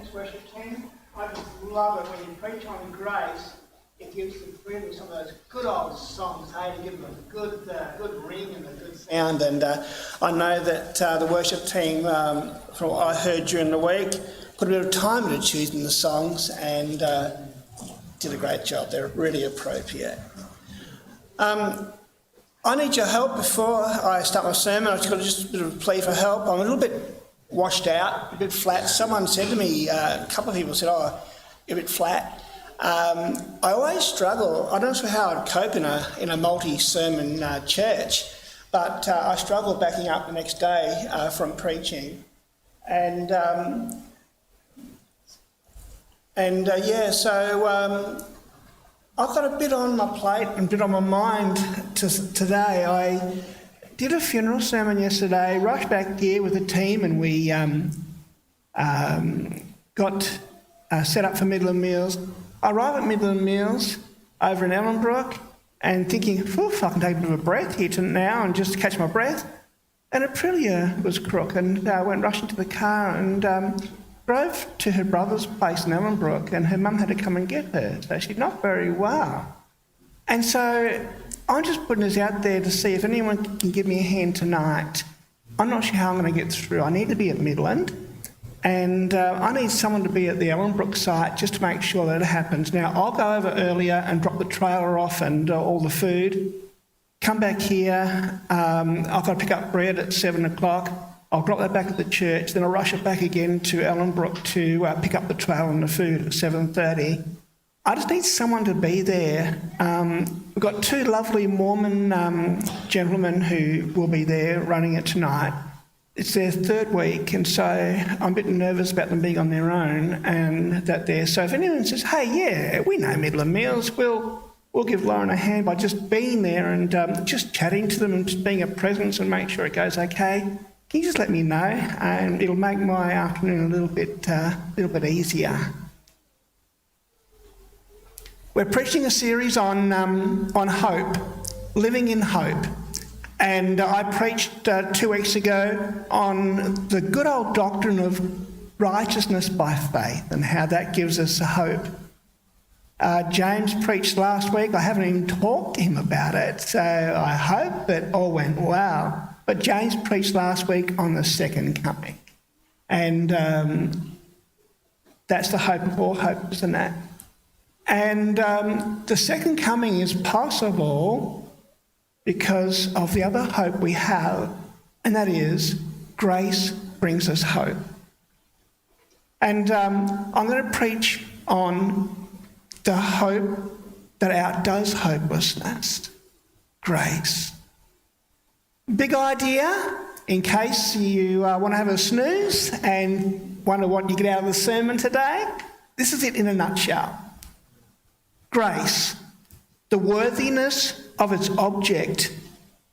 Thanks, worship team. I just love it when you preach on grace. It gives the freedom some of those good old songs, hey, to give them a good ring and a good sound. And I know that the worship team, from what I heard during the week, put a bit of time into choosing the songs and did a great job. They're really appropriate. I need your help before I start my sermon. I've got just a bit of a plea for help. I'm a little bit washed out, a bit flat. Someone said to me, a couple of people said, oh, you're a bit flat. I always struggle. I don't know how I'd cope in a multi-sermon church, but I struggle backing up the next day from preaching. So I've got a bit on my plate and a bit on my mind today. I did a funeral sermon yesterday, rushed back here with the team, and we got set up for Midland Meals. I arrived at Midland Meals over in Ellenbrook and thinking, I can take a bit of a breath here now and just catch my breath. And Aprilia was crook, and went rushing to the car and drove to her brother's place in Ellenbrook, and her mum had to come and get her, so she's not very well. And so I'm just putting this out there to see if anyone can give me a hand tonight. I'm not sure how I'm going to get through. I need to be at Midland, and I need someone to be at the Ellenbrook site just to make sure that it happens. Now, I'll go over earlier and drop the trailer off and all the food. Come back here. I've got to pick up bread at 7 o'clock. I'll drop that back at the church, then I'll rush it back again to Ellenbrook to pick up the trailer and the food at 7:30. I just need someone to be there. We've got two lovely Mormon gentlemen who will be there running it tonight. It's their third week, and so I'm a bit nervous about them being on their own and that there. So if anyone says, hey, yeah, we know Midland Meals, we'll give Loren a hand by just being there and just chatting to them and just being a presence and make sure it goes okay. Can you just let me know? And it'll make my afternoon a little bit easier. We're preaching a series on hope, living in hope. And I preached 2 weeks ago on the good old doctrine of righteousness by faith and how that gives us hope. James preached last week. I haven't even talked to him about it, so I hope that all went well. But James preached last week on the second coming. And that's the hope of all hope, isn't it? And the second coming is possible because of the other hope we have, and that is grace brings us hope. And I'm going to preach on the hope that outdoes hopelessness, grace. Big idea, in case you want to have a snooze and wonder what you get out of the sermon today. This is it in a nutshell. Grace, the worthiness of its object,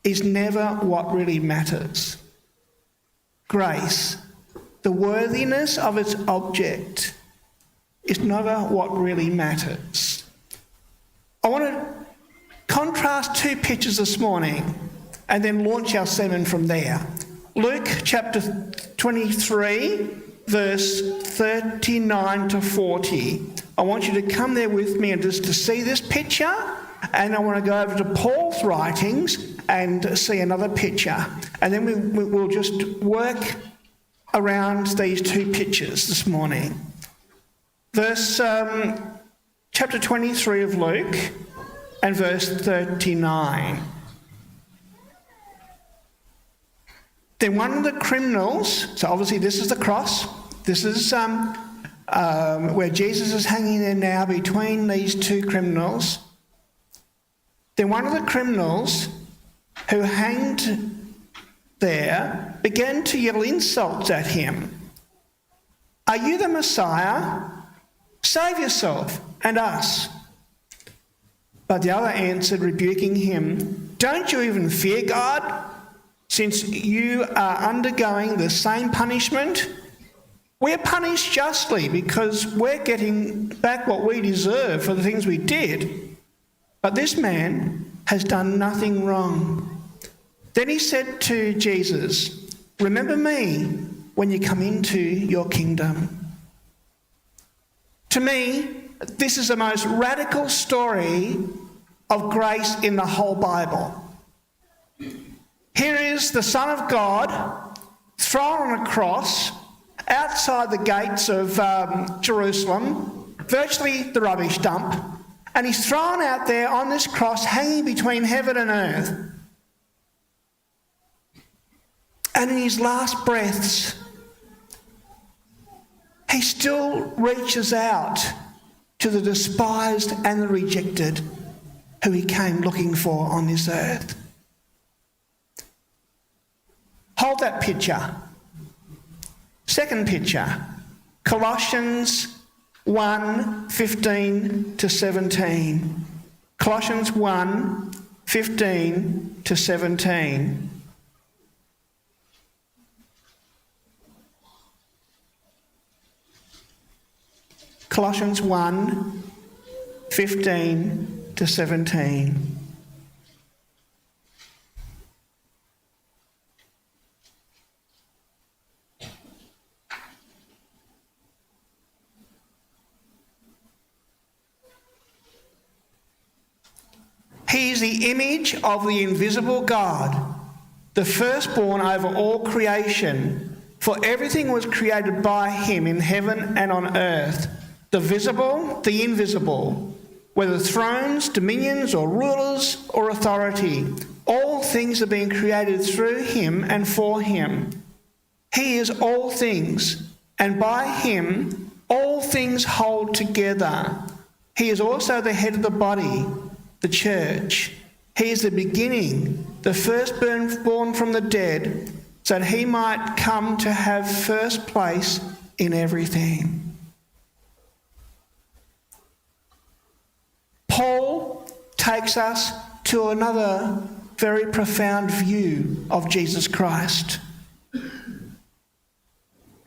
is never what really matters. Grace, the worthiness of its object, is never what really matters. I want to contrast two pictures this morning and then launch our sermon from there. Luke chapter 23, verse 39 to 40. I want you to come there with me and just to see this picture, and I want to go over to Paul's writings and see another picture. And then we'll just work around these two pictures this morning. Chapter 23 of Luke and verse 39. Then one of the criminals, so obviously this is the cross, this is where Jesus is hanging there now between these two criminals. Then one of the criminals who hanged there began to yell insults at him. Are you the Messiah? Save yourself and us. But the other answered, rebuking him, don't you even fear God, since you are undergoing the same punishment? We're punished justly because we're getting back what we deserve for the things we did. But this man has done nothing wrong. Then he said to Jesus, remember me when you come into your kingdom. To me, this is the most radical story of grace in the whole Bible. Here is the Son of God thrown on a cross outside the gates of Jerusalem, virtually the rubbish dump, and he's thrown out there on this cross hanging between heaven and earth. And in his last breaths, he still reaches out to the despised and the rejected who he came looking for on this earth. Hold that picture. Second picture, Colossians 1:15 to 17. Colossians 1:15 to 17. Colossians 1:15 to 17. He is the image of the invisible God, the firstborn over all creation. For everything was created by him in heaven and on earth, the visible, the invisible, whether thrones, dominions, or rulers, or authority. All things are being created through him and for him. He is all things, and by him all things hold together. He is also the head of the body, the church. He is the beginning, the firstborn from the dead, so that he might come to have first place in everything. Paul takes us to another very profound view of Jesus Christ.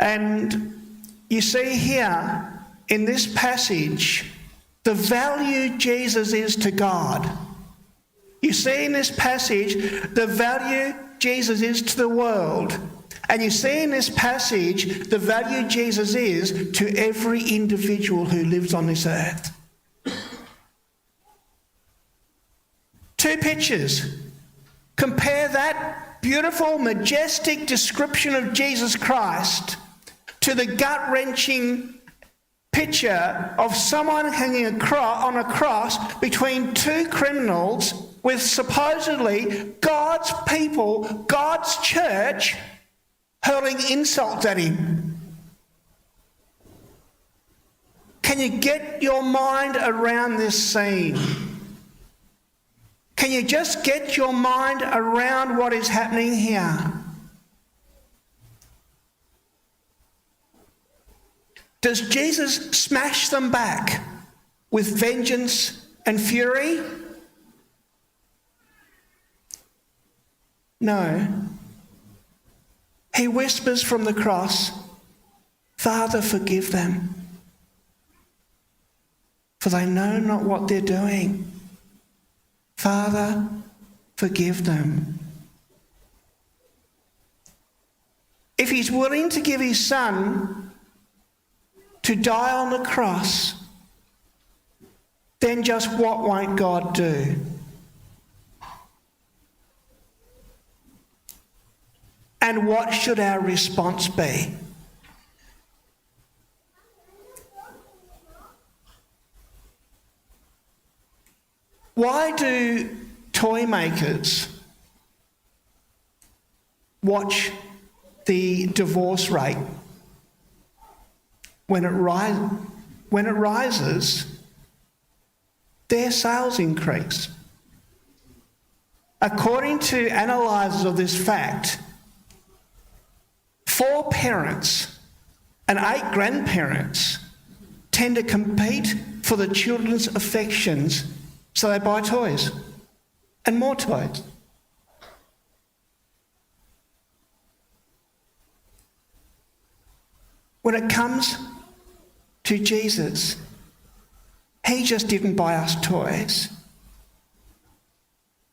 And you see here in this passage the value Jesus is to God. You see in this passage the value Jesus is to the world. And you see in this passage the value Jesus is to every individual who lives on this earth. Two pictures. Compare that beautiful, majestic description of Jesus Christ to the gut-wrenching picture of someone hanging on a cross between two criminals with supposedly God's people, God's church, hurling insults at him. Can you get your mind around this scene? Can you just get your mind around what is happening here? Does Jesus smash them back with vengeance and fury? No. He whispers from the cross, "Father, forgive them, for they know not what they're doing. Father, forgive them." If he's willing to give his son to die on the cross, then just what won't God do? And what should our response be? Why do toy makers watch the divorce rate? When it rises, their sales increase. According to analysers of this fact, 4 parents and 8 grandparents tend to compete for the children's affections, so they buy toys and more toys. When it comes to Jesus, he just didn't buy us toys.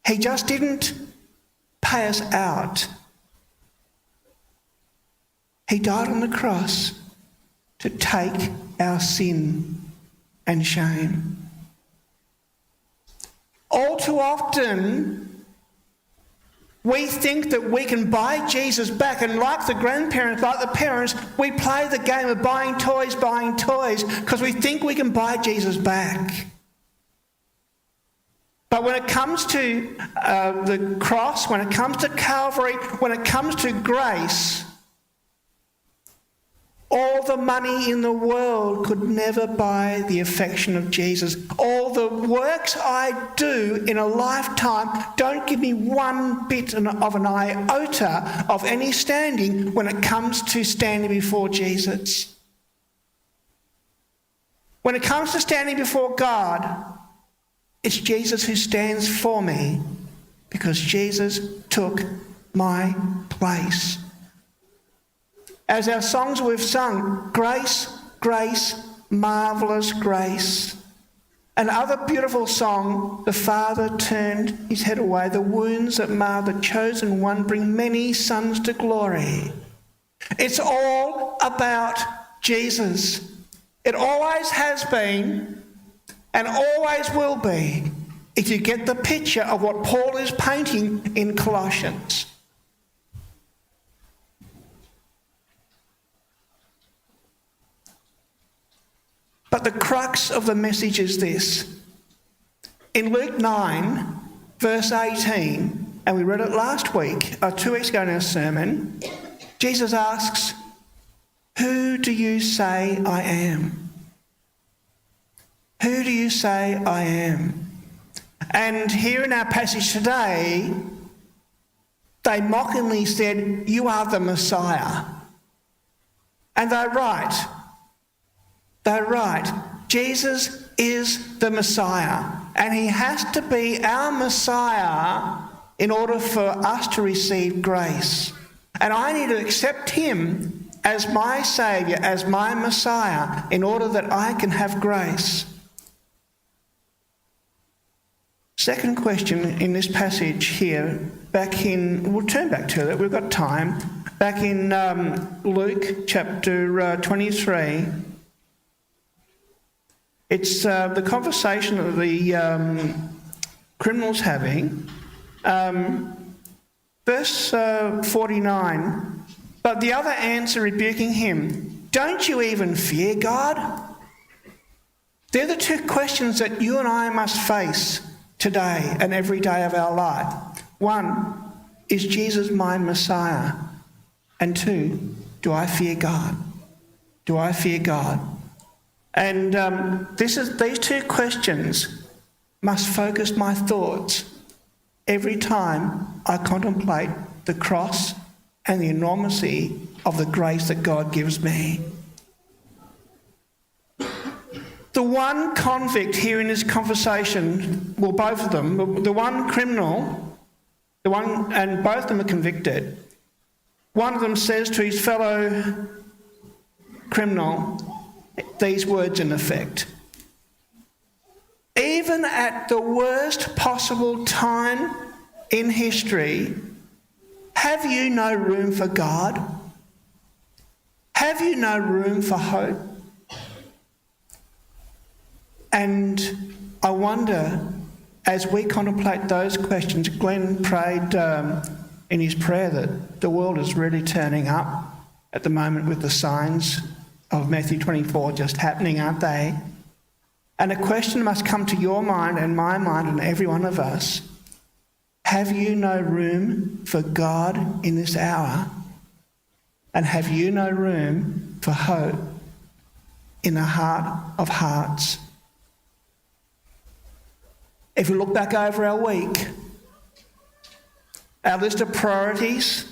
He just didn't pay us out. He died on the cross to take our sin and shame. All too often, we think that we can buy Jesus back, and like the grandparents, like the parents, we play the game of buying toys, because we think we can buy Jesus back. But when it comes to the cross, when it comes to Calvary, when it comes to grace, all the money in the world could never buy the affection of Jesus. All the works I do in a lifetime don't give me one bit of an iota of any standing when it comes to standing before Jesus. When it comes to standing before God, it's Jesus who stands for me, because Jesus took my place. As our songs we've sung, grace, grace, marvellous grace. Another beautiful song, the Father turned his head away. The wounds that mar the chosen one bring many sons to glory. It's all about Jesus. It always has been and always will be, if you get the picture of what Paul is painting in Colossians. But the crux of the message is this. In Luke 9, verse 18, and we read it last week, 2 weeks ago in our sermon, Jesus asks, "Who do you say I am? Who do you say I am?" And here in our passage today, they mockingly said, "You are the Messiah." And they're right. They're right. Jesus is the Messiah, and he has to be our Messiah in order for us to receive grace. And I need to accept him as my Saviour, as my Messiah, in order that I can have grace. Second question in this passage here, we'll turn back to it, we've got time. Back in Luke chapter 23, it's the conversation that the criminal's having. Verse 49, "But the other answer, rebuking him, 'Don't you even fear God?'" They're the two questions that you and I must face today and every day of our life. One, is Jesus my Messiah? And two, do I fear God? Do I fear God? And these two questions must focus my thoughts every time I contemplate the cross and the enormity of the grace that God gives me. The one convict here in this conversation, well, both of them, the one criminal, and both of them are convicted. One of them says to his fellow criminal these words in effect: "Even at the worst possible time in history, have you no room for God? Have you no room for hope?" And I wonder, as we contemplate those questions, Glenn prayed in his prayer that the world is really turning up at the moment with the signs of Matthew 24 just happening, aren't they? And a question must come to your mind and my mind and every one of us. Have you no room for God in this hour? And have you no room for hope in the heart of hearts? If we look back over our week, our list of priorities,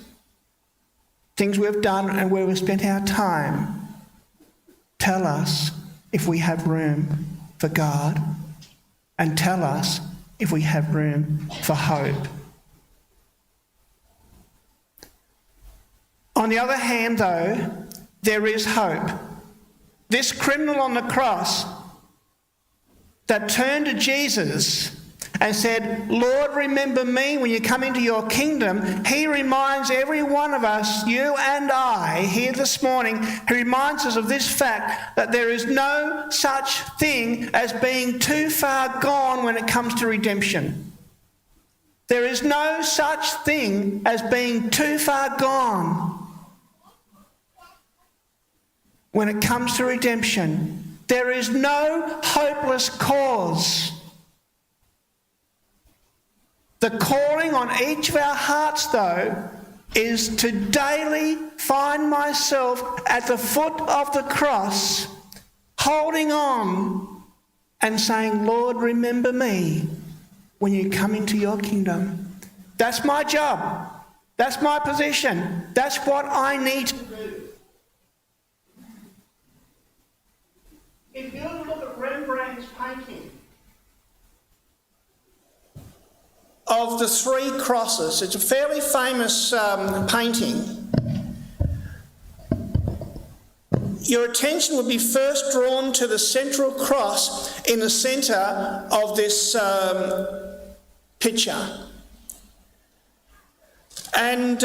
things we've done and where we've spent our time, tell us if we have room for God, and tell us if we have room for hope. On the other hand, though, there is hope. This criminal on the cross that turned to Jesus and said, Lord, remember me when you come into your kingdom, he reminds every one of us, you and I, here this morning, he reminds us of this fact that there is no such thing as being too far gone when it comes to redemption. There is no such thing as being too far gone when it comes to redemption. There is no hopeless cause. The calling on each of our hearts, though, is to daily find myself at the foot of the cross, holding on and saying, Lord, remember me when you come into your kingdom. That's my job. That's my position. That's what I need to do. If you look at Rembrandt's painting of the three crosses, it's a fairly famous painting. Your attention would be first drawn to the central cross in the centre of this picture. And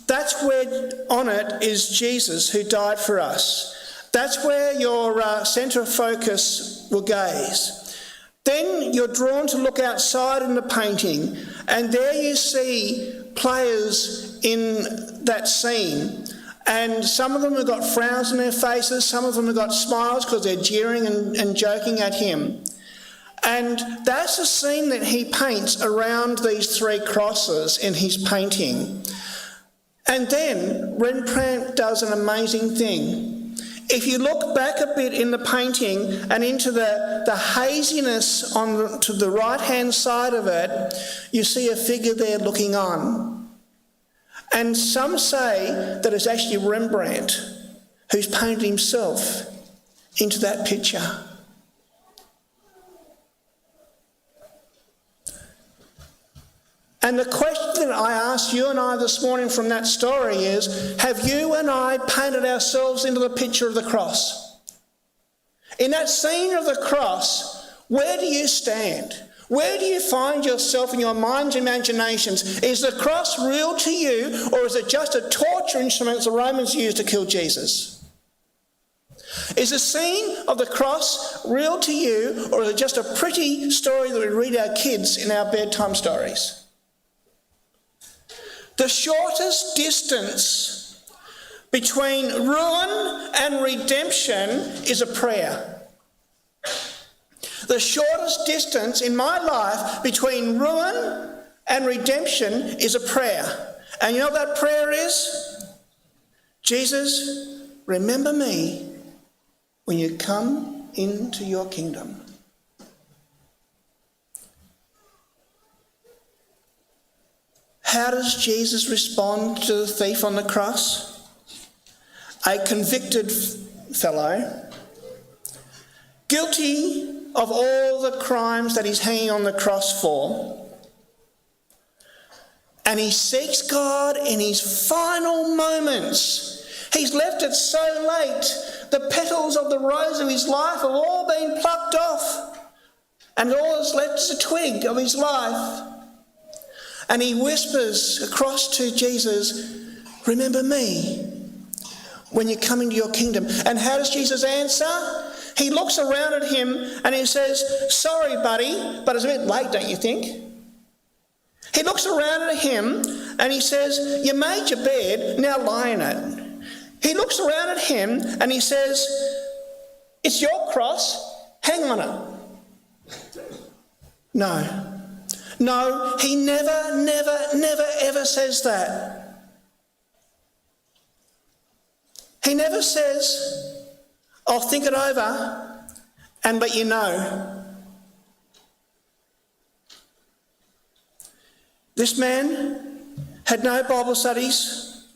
that's where on it is Jesus who died for us. That's where your centre of focus will gaze. Then you're drawn to look outside in the painting, and there you see players in that scene. And some of them have got frowns on their faces, some of them have got smiles because they're jeering and joking at him. And that's a scene that he paints around these three crosses in his painting. And then Loren Pratt does an amazing thing. If you look back a bit in the painting and into the haziness to the right-hand side of it, you see a figure there looking on. And some say that it's actually Rembrandt who's painted himself into that picture. And the question that I asked you and I this morning from that story is, have you and I painted ourselves into the picture of the cross? In that scene of the cross, where do you stand? Where do you find yourself in your mind's imaginations? Is the cross real to you, or is it just a torture instrument the Romans used to kill Jesus? Is the scene of the cross real to you, or is it just a pretty story that we read our kids in our bedtime stories? The shortest distance between ruin and redemption is a prayer. The shortest distance in my life between ruin and redemption is a prayer. And you know what that prayer is? Jesus, remember me when you come into your kingdom. How does Jesus respond to the thief on the cross? A convicted fellow, guilty of all the crimes that he's hanging on the cross for. And he seeks God in his final moments. He's left it so late. The petals of the rose of his life have all been plucked off. And all that's left is a twig of his life. And he whispers across to Jesus, remember me when you come into your kingdom. And how does Jesus answer? He looks around at him and he says, sorry, buddy, but it's a bit late, don't you think? He looks around at him and he says, you made your bed, now lie in it. He looks around at him and he says, it's your cross, hang on it. No, he never, ever says that. He never says, I'll think it over and let you know. This man had no Bible studies,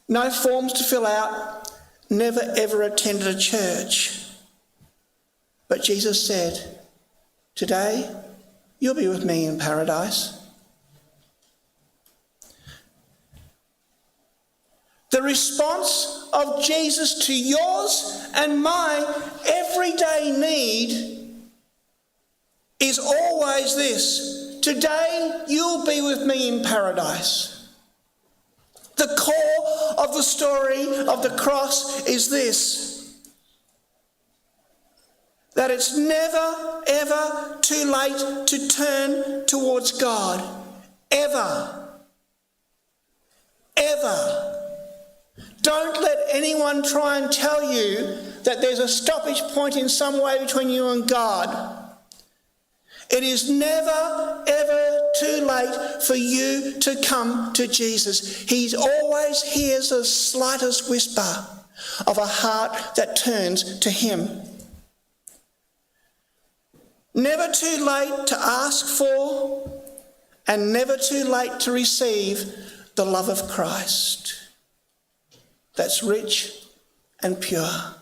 no forms to fill out, never ever attended a church. But Jesus said, today you'll be with me in paradise. The response of Jesus to yours and my everyday need is always this: today you'll be with me in paradise. The core of the story of the cross is this: that it's never, ever too late to turn towards God. Ever. Ever. Don't let anyone try and tell you that there's a stoppage point in some way between you and God. It is never, ever too late for you to come to Jesus. He always hears the slightest whisper of a heart that turns to him. Never too late to ask for, and never too late to receive the love of Christ that's rich and pure.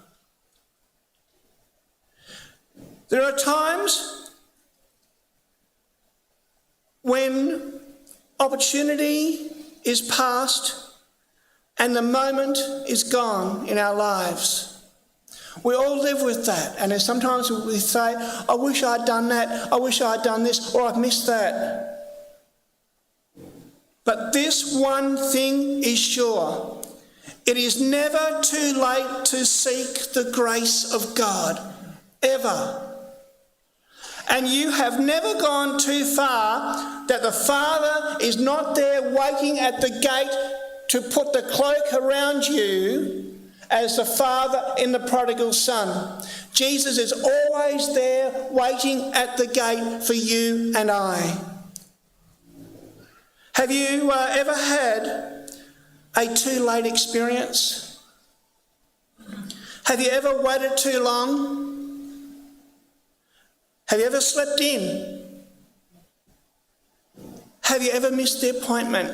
There are times when opportunity is past and the moment is gone in our lives. We all live with that, and sometimes we say, I wish I'd done that, I wish I'd done this, or I've missed that. But this one thing is sure: it is never too late to seek the grace of God, ever. And you have never gone too far that the Father is not there waiting at the gate to put the cloak around you as the father in the prodigal son. Jesus is always there waiting at the gate for you and I. Have you ever had a too late experience? Have you ever waited too long? Have you ever slept in? Have you ever missed the appointment?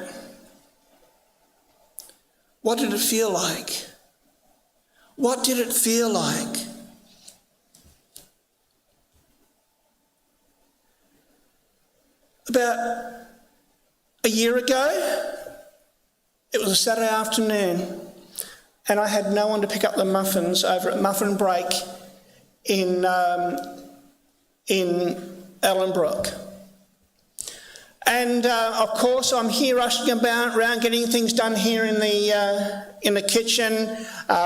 What did it feel like? What did it feel like? About a year ago, it was a Saturday afternoon, and I had no one to pick up the muffins over at Muffin Break in Ellenbrook. And of course, I'm here rushing around getting things done here in the kitchen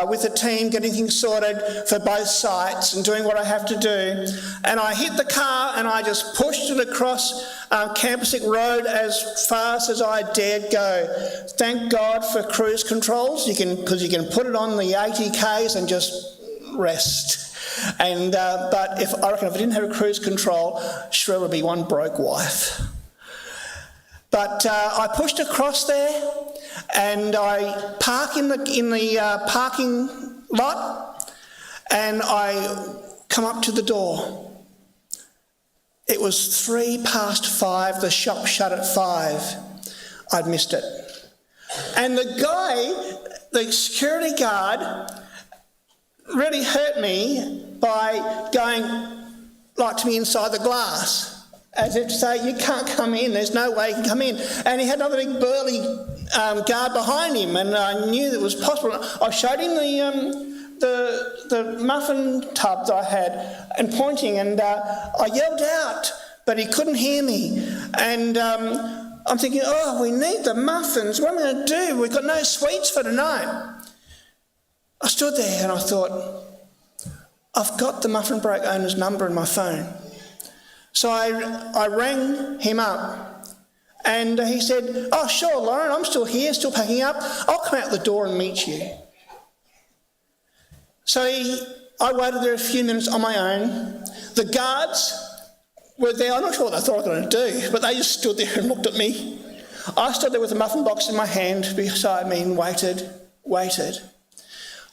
with the team, getting things sorted for both sites and doing what I have to do. And I hit the car and I just pushed it across Campsick Road as fast as I dared go. Thank God for cruise controls, because you can put it on the 80 k's and just rest. And but I reckon if I didn't have a cruise control, sure would be one broke wife. But I pushed across there, and I park in the parking lot, and I come up to the door. It was 5:03. The shop shut at 5. I'd missed it, and the security guard, really hurt me by going like to me inside the glass, as if to say, you can't come in, there's no way you can come in. And he had another big burly guard behind him, and I knew that it was possible. I showed him the muffin tub that I had and pointing, and I yelled out, but he couldn't hear me. And I'm thinking, we need the muffins, what am I going to do? We've got no sweets for tonight. I stood there and I thought, I've got the Muffin Break owner's number in my phone. So I rang him up, and he said, oh, sure, Loren, I'm still here, still packing up. I'll come out the door and meet you. So I waited there a few minutes on my own. The guards were there. I'm not sure what they thought I was going to do, but they just stood there and looked at me. I stood there with a muffin box in my hand beside me and waited.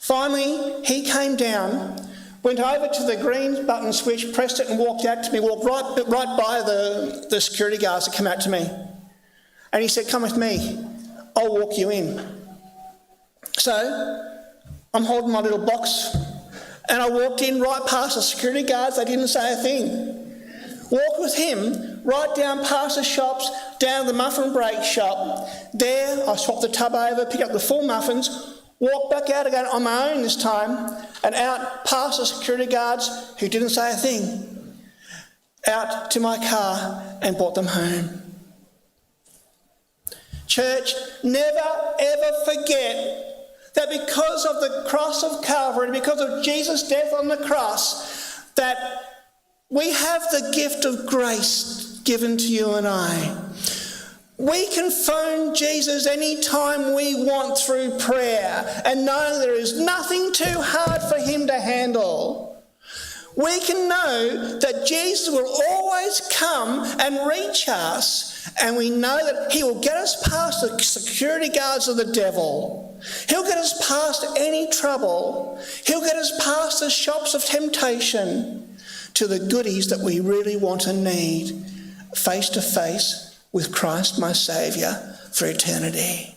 Finally, he came down, went over to the green button switch, pressed it and walked out to me, walked right by the security guards that come out to me. And he said, come with me, I'll walk you in. So I'm holding my little box, and I walked in right past the security guards. They didn't say a thing. Walked with him right down past the shops, down to the Muffin Break shop. There I swapped the tub over, picked up the full muffins, walked back out again on my own this time, and out past the security guards who didn't say a thing. out to my car and brought them home. Church, never ever forget that because of the cross of Calvary, because of Jesus' death on the cross, that we have the gift of grace given to you and I. We can phone Jesus any time we want through prayer and know there is nothing too hard for him to handle. We can know that Jesus will always come and reach us, and we know that he will get us past the security guards of the devil. He'll get us past any trouble. He'll get us past the shops of temptation to the goodies that we really want and need, face to face with Christ my Saviour for eternity.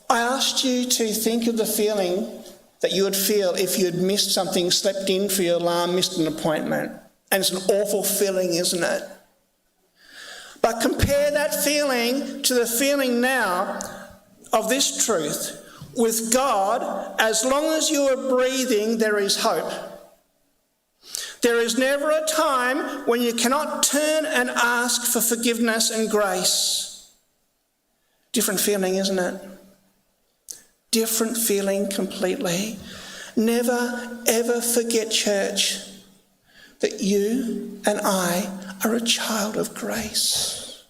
I asked you to think of the feeling that you would feel if you had missed something, slept in for your alarm, missed an appointment. And it's an awful feeling, isn't it? But compare that feeling to the feeling now of this truth. With God, as long as you are breathing, there is hope. There is never a time when you cannot turn and ask for forgiveness and grace. Different feeling, isn't it? Different feeling completely. Never ever forget, church, that you and I are a child of grace.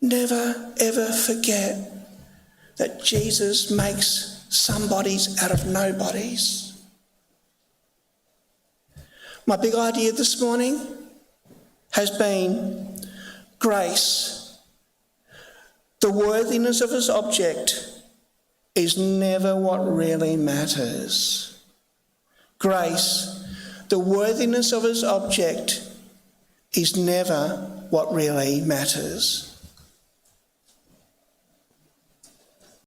Never ever forget that Jesus makes somebodies out of nobodies. My big idea this morning has been grace. The worthiness of his object is never what really matters. Grace, the worthiness of his object, is never what really matters.